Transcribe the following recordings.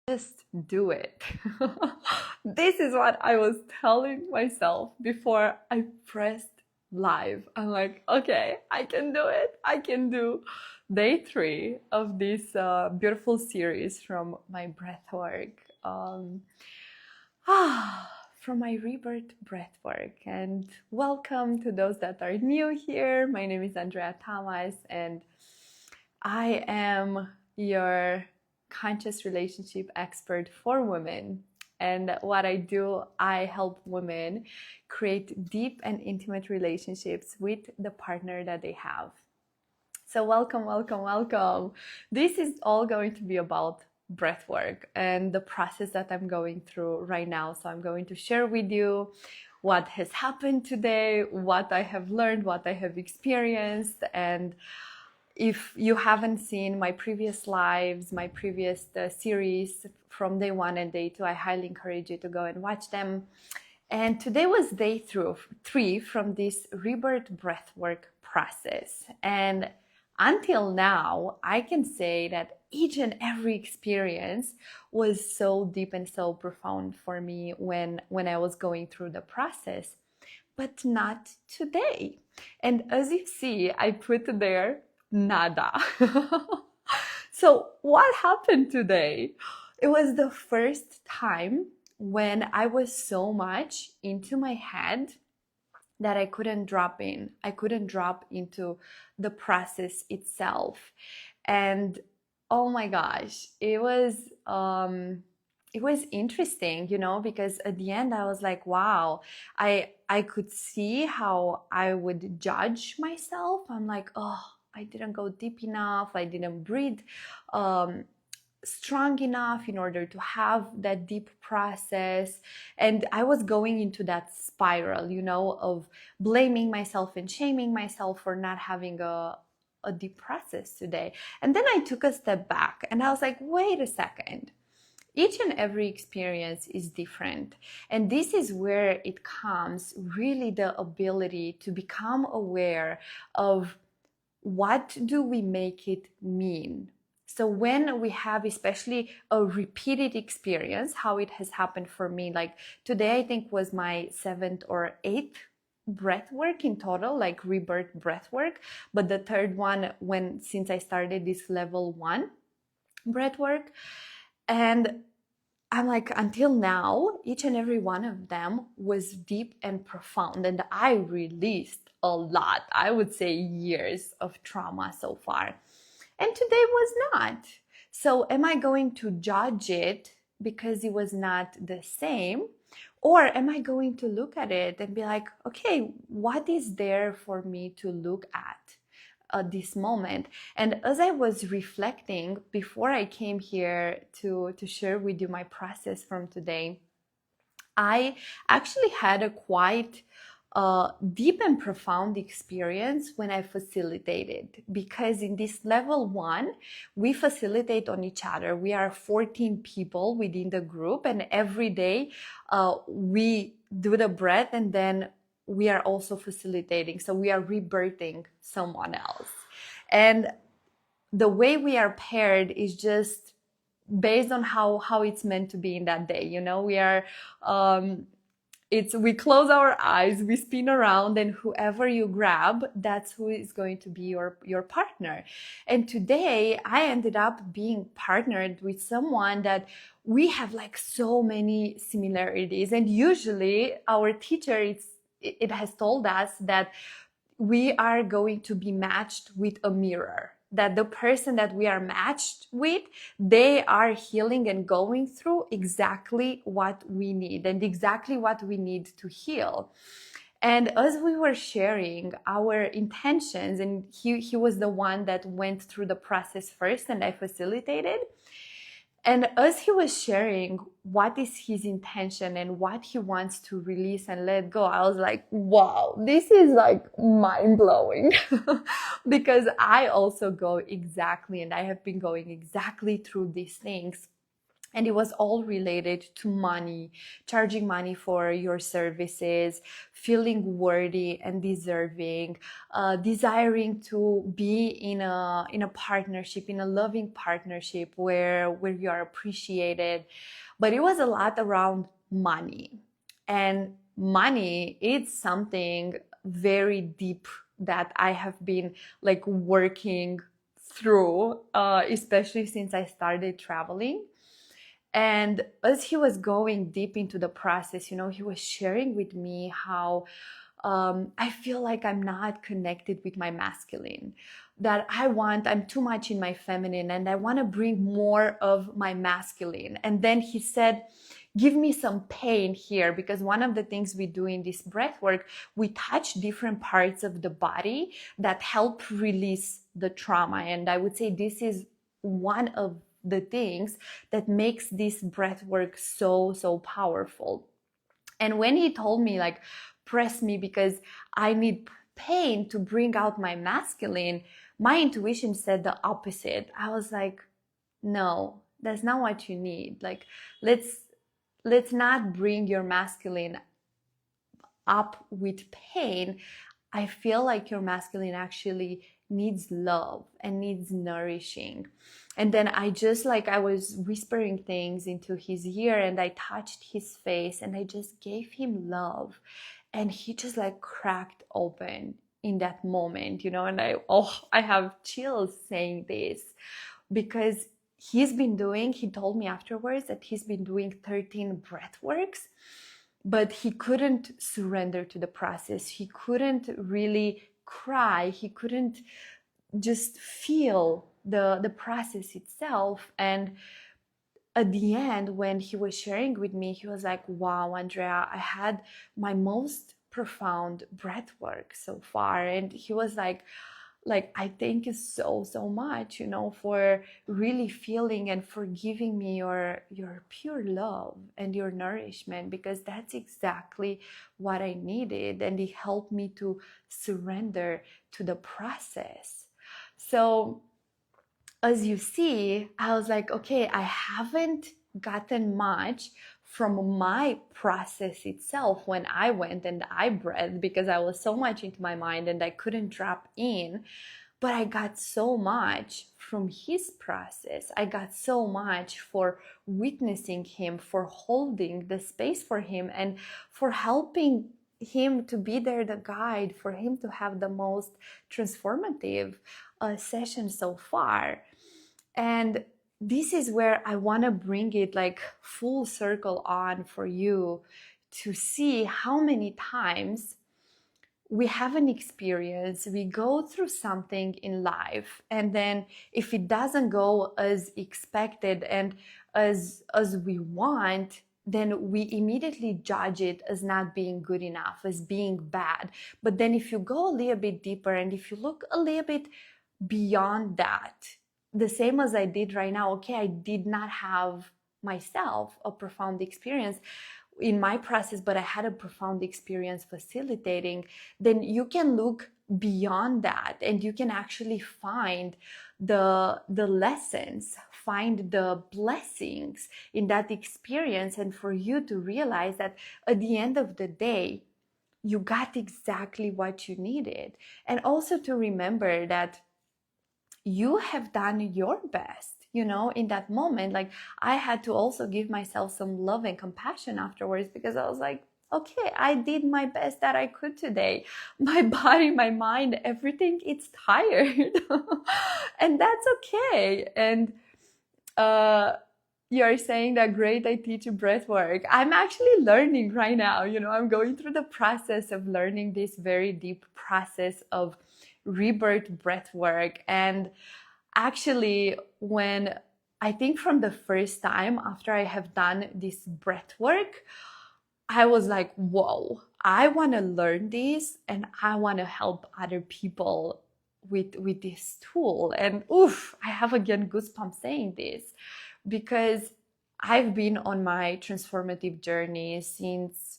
just do it. This is what I was telling myself before I pressed live. I'm like, okay, I can do it. I can do day 3 of this beautiful series from my breathwork. Um, from my Rebirth breathwork. And welcome to those that are new here. My name is Andreea Tamas, and I am your conscious relationship expert for women. And what I do, I help women create deep and intimate relationships with the partner that they have. So welcome, welcome, welcome. This is all going to be about breath work and the process that I'm going through right now. So I'm going to share with you what has happened today, what I have learned, what I have experienced. And if you haven't seen my previous lives, my previous series from day 1 and day 2, I highly encourage you to go and watch them. And today was day 3 from this rebirth breathwork process. And until now, I can say that each and every experience was so deep and so profound for me when I was going through the process, but not today. And as you see, I put there nada. So what happened today? It was the first time when I was so much into my head that I couldn't drop in. I couldn't drop into the process itself. And oh my gosh, it was interesting, because at the end I was like, wow, I could see how I would judge myself. I'm like, oh, I didn't go deep enough. I didn't breathe strong enough in order to have that deep process. And I was going into that spiral, of blaming myself and shaming myself for not having a deep process today. And then I took a step back and I was like, wait a second. Each and every experience is different. And this is where it comes really the ability to become aware of what do we make it mean. So when we have especially a repeated experience, how it has happened for me, like today I think was my 7th or 8th breath work in total, like rebirth breath work, but the third one since I started this level 1 breath work. And I'm like, until now, each and every one of them was deep and profound, and I released a lot. I would say years of trauma so far. And today was not. So am I going to judge it because it was not the same? Or am I going to look at it and be like, okay, what is there for me to look at this moment? And as I was reflecting before I came here to share with you my process from today, I actually had a quite deep and profound experience when I facilitated, because in this level 1, we facilitate on each other. We are 14 people within the group, and every day we do the breath, and then we are also facilitating. So we are rebirthing someone else. And the way we are paired is just based on how it's meant to be in that day. We are we close our eyes, we spin around, and whoever you grab, that's who is going to be your partner. And today I ended up being partnered with someone that we have like so many similarities. And usually our teacher, it has told us that we are going to be matched with a mirror, that the person that we are matched with, they are healing and going through exactly what we need and exactly what we need to heal. And as we were sharing our intentions, and he was the one that went through the process first and I facilitated. And as he was sharing what is his intention and what he wants to release and let go, I was like, wow, this is like mind blowing. Because I also go exactly, and I have been going exactly through these things. And it was all related to money, charging money for your services, feeling worthy and deserving, desiring to be in a partnership, in a loving partnership where you are appreciated. But it was a lot around money. And money is something very deep that I have been like working through, especially since I started traveling. And as he was going deep into the process, you know, he was sharing with me how I feel like I'm not connected with my masculine, that I'm too much in my feminine and I want to bring more of my masculine. And then he said, give me some pain here, because one of the things we do in this breath work, we touch different parts of the body that help release the trauma. And I would say this is one of the things that makes this breath work so powerful. And when he told me, like, press me because I need pain to bring out my masculine, my intuition said the opposite. I was like, no, that's not what you need. Like, let's not bring your masculine up with pain. I feel like your masculine actually needs love and needs nourishing. And then I was whispering things into his ear, and I touched his face and I just gave him love. And he just like cracked open in that moment, you know, and I have chills saying this, because he told me afterwards that he's been doing 13 breath works, but he couldn't surrender to the process. He couldn't really cry. He couldn't just feel the process itself. And at the end, when he was sharing with me, he was like, wow, Andreea, I had my most profound breath work so far. And he was like, I thank you so much, you know, for really feeling and for giving me your pure love and your nourishment, because that's exactly what I needed. And it helped me to surrender to the process. So as you see, I was like, okay, I haven't gotten much from my process itself when I went and I breathed, because I was so much into my mind and I couldn't drop in. But I got so much from his process. I got so much for witnessing him, for holding the space for him, and for helping him to be there, the guide, for him to have the most transformative session so far. And this is where I want to bring it like full circle on for you to see how many times we have an experience, we go through something in life, and then if it doesn't go as expected and as we want, then we immediately judge it as not being good enough, as being bad. But then if you go a little bit deeper and if you look a little bit beyond that, the same as I did right now, okay, I did not have myself a profound experience in my process, but I had a profound experience facilitating, then you can look beyond that and you can actually find the lessons, find the blessings in that experience, and for you to realize that at the end of the day, you got exactly what you needed. And also to remember that you have done your best, you know, in that moment. Like, I had to also give myself some love and compassion afterwards, because I was like, okay, I did my best that I could today. My body, my mind, everything, it's tired. And that's okay. And you're saying that, great, I teach breath work. I'm actually learning right now, you know, I'm going through the process of learning this very deep process of rebirth breath work. And actually, when I think from the first time after I have done this breath work, I was like, whoa, I want to learn this and I want to help other people with this tool. And oof, I have again goosebumps saying this, because I've been on my transformative journey since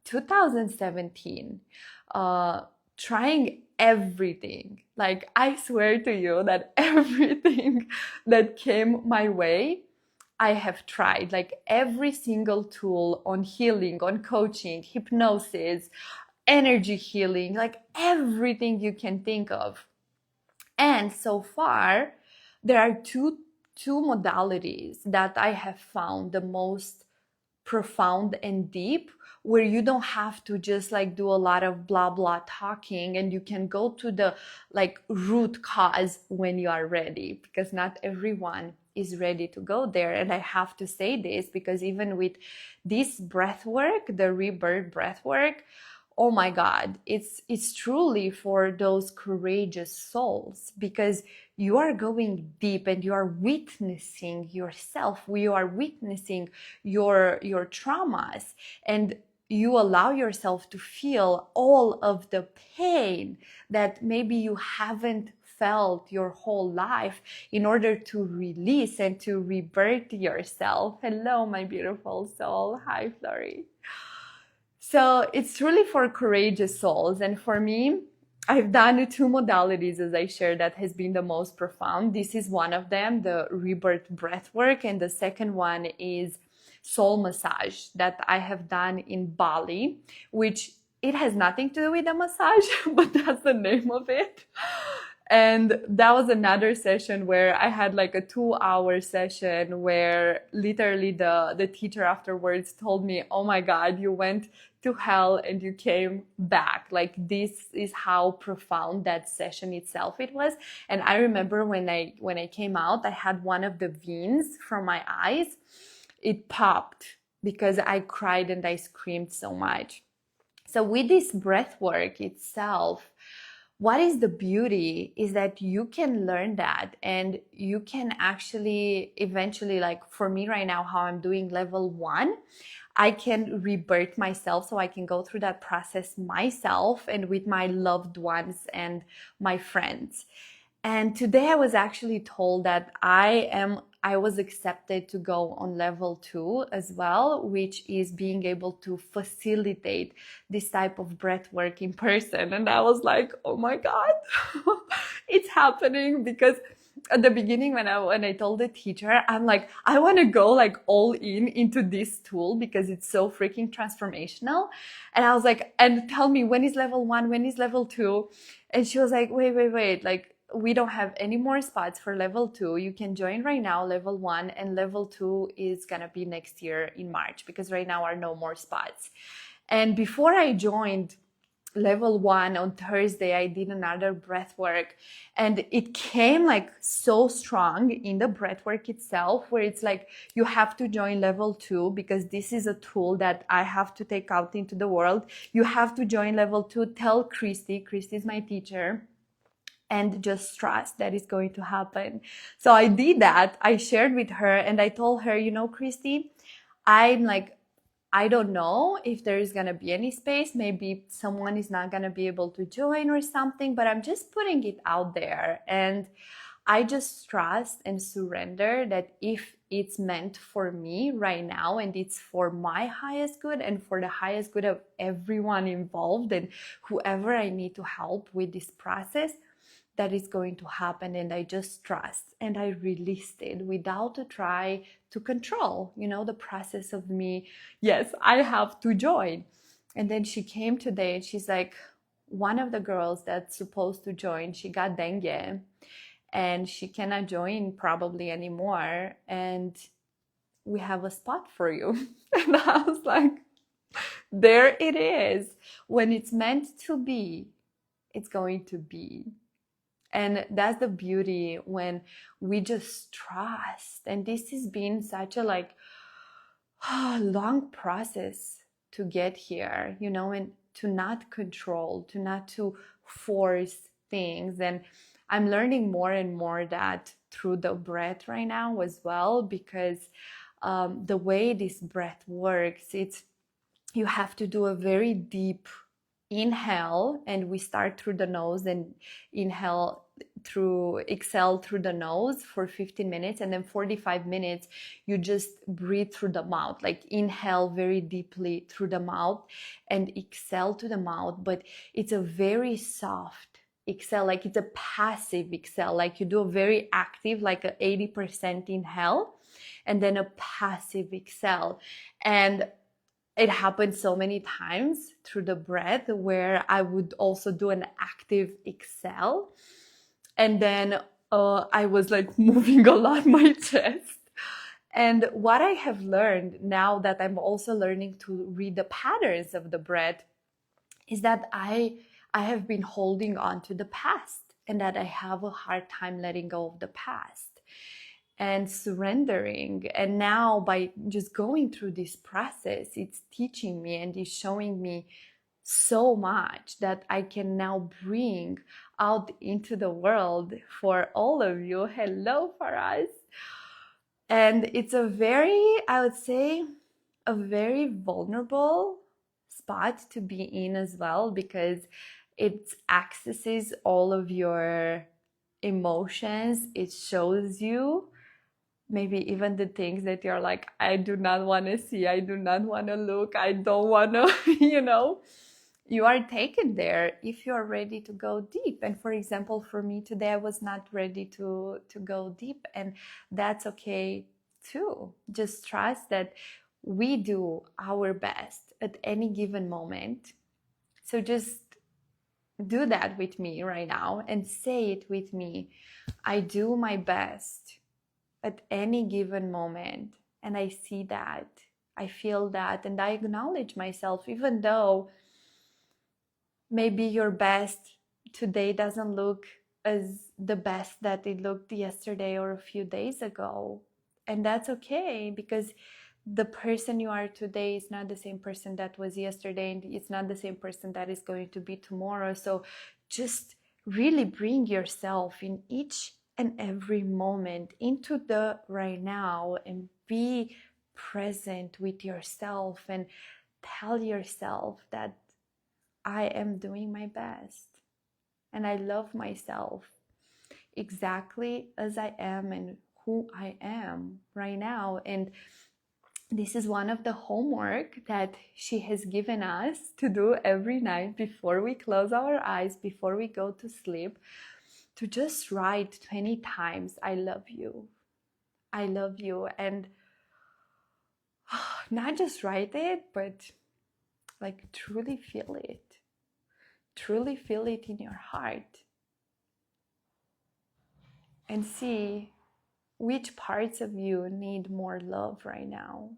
2017, trying everything. Like, I swear to you that everything that came my way, I have tried, like every single tool on healing, on coaching, hypnosis, energy healing, like everything you can think of. And so far, there are two modalities that I have found the most profound and deep, where you don't have to just like do a lot of blah blah talking, and you can go to the like root cause when you are ready, because not everyone is ready to go there. And I have to say this because even with this breath work, the rebirth breath work, oh my God, it's truly for those courageous souls, because you are going deep and you are witnessing yourself. You are witnessing your traumas, and you allow yourself to feel all of the pain that maybe you haven't felt your whole life, in order to release and to rebirth yourself. Hello, my beautiful soul. Hi, Flori. So it's truly for courageous souls. And for me, I've done two modalities, as I shared, that has been the most profound. This is one of them, the rebirth breath work. And the second one is soul massage that I have done in Bali, which it has nothing to do with a massage, but that's the name of it. And that was another session where I had like a 2-hour session where literally the teacher afterwards told me, oh my God, you went to hell and you came back. Like, this is how profound that session itself it was. And I remember when I came out, I had one of the veins from my eyes. It popped because I cried and I screamed so much. So with this breath work itself, what is the beauty is that you can learn that, and you can actually eventually, like for me right now, how I'm doing level 1, I can rebirth myself, so I can go through that process myself and with my loved ones and my friends. And today I was actually told that I was accepted to go on level 2 as well, which is being able to facilitate this type of breath work in person. And I was like, oh my God, it's happening. Because at the beginning, when I told the teacher, I'm like, I want to go like all into this tool because it's so freaking transformational. And I was like, and tell me, when is level 1? When is level 2? And she was like, wait, like, we don't have any more spots for level 2. You can join right now level 1, and level 2 is gonna be next year in March, because right now are no more spots. And before I joined level 1 on Thursday, I did another breath work, and it came like so strong in the breath work itself, where it's like, you have to join level 2 because this is a tool that I have to take out into the world. You have to join level 2. Tell Christy is my teacher, and just trust that is going to happen. So I did that. I shared with her and I told her, you know, Christy, I'm like, I don't know if there is going to be any space. Maybe someone is not going to be able to join or something, but I'm just putting it out there. And I just trust and surrender that if it's meant for me right now, and it's for my highest good and for the highest good of everyone involved and whoever I need to help with this process, that is going to happen. And I just trust, and I released it without a try to control, you know, the process of me. Yes, I have to join. And then she came today and she's like, one of the girls that's supposed to join, she got dengue and she cannot join probably anymore. And we have a spot for you. And I was like, there it is. When it's meant to be, it's going to be. And that's the beauty when we just trust. And this has been such a like long process to get here, you know, and to not control, to not to force things. And I'm learning more and more that through the breath right now as well, because the way this breath works, it's, you have to do a very deep inhale, and we start through the nose and exhale through the nose for 15 minutes, and then 45 minutes you just breathe through the mouth, like inhale very deeply through the mouth and exhale to the mouth. But it's a very soft exhale, like it's a passive exhale, like you do a very active, like a 80% inhale and then a passive exhale. And it happened so many times through the breath where I would also do an active exhale. And then I was like moving a lot my chest. And what I have learned now that I'm also learning to read the patterns of the breath is that I have been holding on to the past, and that I have a hard time letting go of the past and surrendering. And now by just going through this process, it's teaching me and it's showing me so much that I can now bring out into the world for all of you. Hello, Faraz. And it's a very, I would say, a very vulnerable spot to be in as well, because it accesses all of your emotions. It shows you maybe even the things that you're like, I do not want to see, I do not want to look, I don't want to, you are taken there if you're ready to go deep. And for example, for me today, I was not ready to go deep, and that's okay too. Just trust that we do our best at any given moment. So just do that with me right now and say it with me. I do my best at any given moment, and I see that, I feel that, and I acknowledge myself, even though maybe your best today doesn't look as the best that it looked yesterday or a few days ago. And that's okay, because the person you are today is not the same person that was yesterday, and it's not the same person that is going to be tomorrow. So just really bring yourself in each and every moment into the right now, and be present with yourself and tell yourself that I am doing my best and I love myself exactly as I am and who I am right now. And this is one of the homework that she has given us to do every night before we close our eyes, before we go to sleep, to just write 20 times, I love you. I love you. And not just write it, but like truly feel it. Truly feel it in your heart. And see which parts of you need more love right now.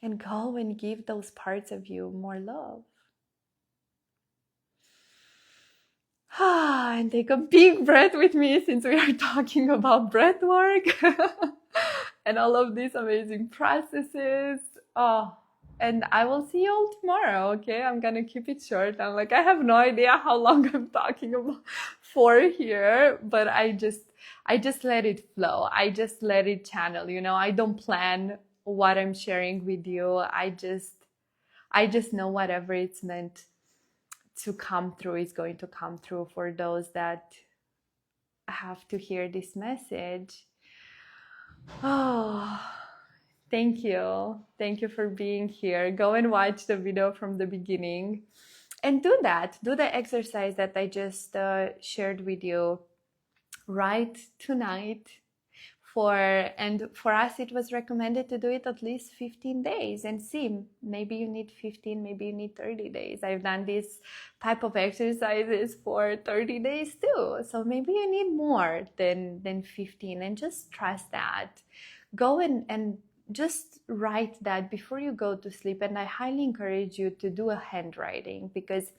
And go and give those parts of you more love. And take a big breath with me, since we are talking about breath work and all of these amazing processes. And I will see you all tomorrow, okay? I'm gonna keep it short. I have no idea how long I'm talking about for here, but I just let it flow. I just let it channel, I don't plan what I'm sharing with you. I just know whatever it's meant to come through is going to come through for those that have to hear this message. Thank you. Thank you for being here. Go and watch the video from the beginning and do that. Do the exercise that I just shared with you right tonight. For us, it was recommended to do it at least 15 days and see, maybe you need 15, maybe you need 30 days. I've done this type of exercises for 30 days too. So maybe you need more than 15, and just trust that. Go and just write that before you go to sleep. And I highly encourage you to do a handwriting, because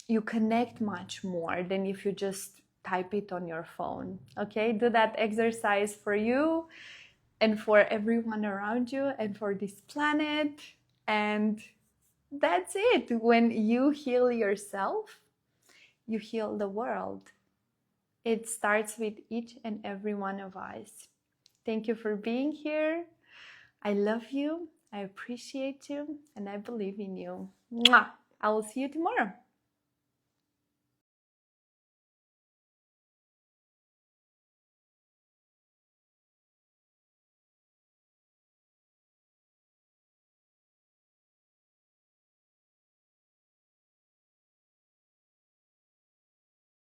you connect much more than if you just type it on your phone. Okay, do that exercise for you and for everyone around you and for this planet. And that's it. When you heal yourself, you heal the world. It starts with each and every one of us. Thank you for being here. I love you, I appreciate you, and I believe in you. Mwah! I will see you tomorrow.